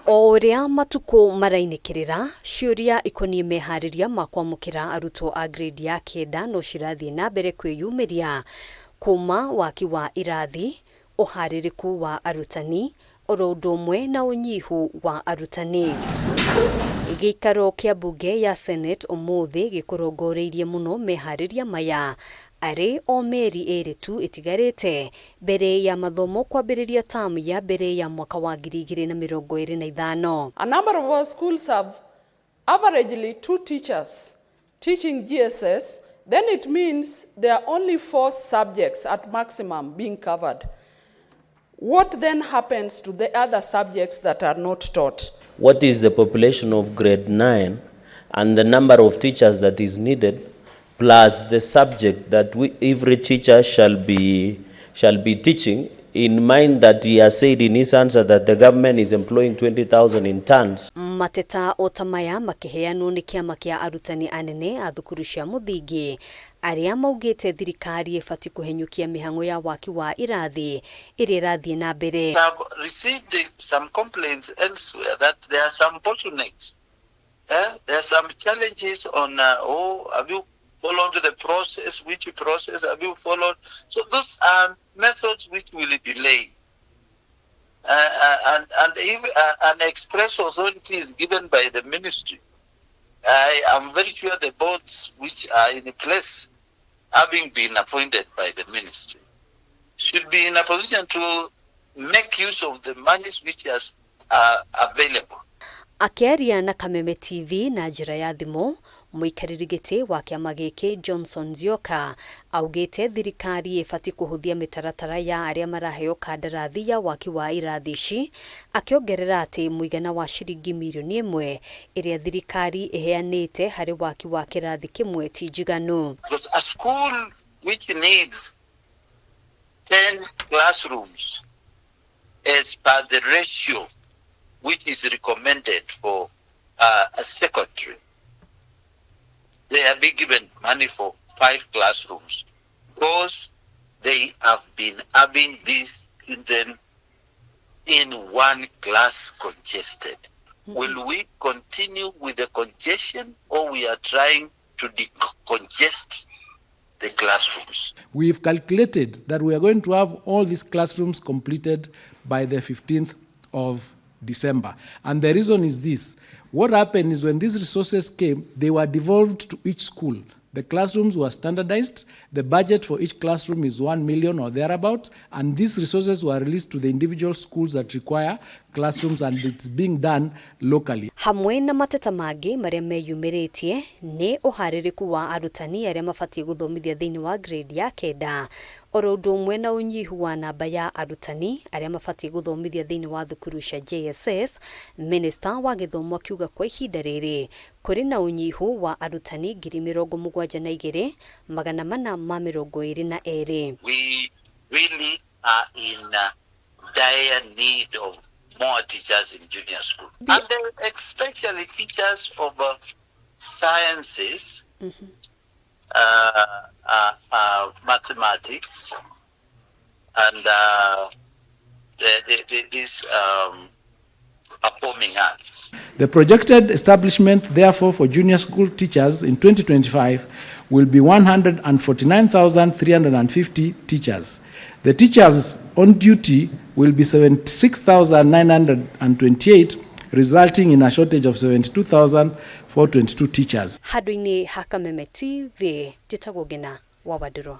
Oria matuko marainĩkĩrĩra ciũria ikonie meharĩria ma kwamũkĩra arutwo a grade ya kenda no cirathiĩ na mbere kwĩyumĩria kuma waki wa irathi, ũharĩrĩku wa arutani, oro ũndũ ũmwe na ũnyihu wa arutani. Gĩikaro kĩa bunge ya Senate ũmũthĩ gĩkũrongoreirie mũno meharĩria maya arĩ o meri ĩrĩ tu ĩtigarĩte mbere ya mathomo kwambĩrĩria tamu ya mbere ya mwaka wa 2025. A number of our schools have averagely 2 teachers teaching GSS, then it means there are only 4 subjects at maximum being covered. What then happens to the other subjects that are not taught? What is the population of grade 9 and the number of teachers that is needed, plus the subject that every teacher shall be teaching, in mind that he has said in his answer that the government is employing 20,000 interns. Mateta otamaya makiheanwo nĩ kĩama kĩa arutani anene a thukuru cia mũthingi arĩa maugĩte thirikari ĩbatiĩ kũhenyũkia mĩhang'o ya waki wa irathi ĩrĩa ĩrathiĩ na mbere. We have received some complaints elsewhere that there are some bottlenecks. There are some challenges on have you followed the process? Which process have you followed? So those are methods which will delay. And if an express authority is given by the ministry, I am very sure the boards which are in place, having been appointed by the ministry, should be in a position to make use of the monies which are available. Akiaria na Kameme TV na njĩra ya thimũ, mũikarĩri gĩtĩ wa kĩama gĩkĩ Johnson Zioka augĩte thirikari ĩbatiĩ kũhũthia mĩtaratara ya arĩa maraheo kandarathi ya waki wa irathi ici, akĩongerera atĩ mũigana wa ciringi mirioni 1 ĩrĩa thirikari ĩheanĩte harĩ waki wa kĩrathi kĩmwe ti njiganu. Because a school which needs 10 classrooms as per the ratio which is recommended for a secondary, they are being given money for 5 classrooms because they have been having these children in one class congested. Will we continue with the congestion, or we are trying to decongest the classrooms? We've calculated that we are going to have all these classrooms completed by the 15th of December. And the reason is this. What happened is when these resources came, they were devolved to each school. The classrooms were standardized. The budget for each classroom is 1 million or thereabout, and these resources were released to the individual schools that require classrooms, and it's being done locally. Hamwe na mateta mangĩ marĩa meyumĩrĩtie nĩ ũharĩrĩku wa arutani arĩa mabatiĩ gũthomithia thĩinĩ wa grade ya kenda, oro ũndũ ũmwe na ũnyihu wa namba ya arutani arĩa mabatiĩ gũthomithia thĩinĩ wa thukuru cia JSS. Minister wa gĩthomo akiuga kwa ihinda rĩrĩ kũrĩ na ũnyihu wa arutani 72,422. We really are in dire need of more teachers in junior school, and especially teachers of sciences, mathematics, and these performing arts. The projected establishment, therefore, for junior school teachers in 2025 will be 149,350 teachers. The teachers on duty will be 76,928, resulting in a shortage of 72,422 teachers. Handũ-inĩ ha Kameme TV, njĩtagwo Ngina wa Wadũro.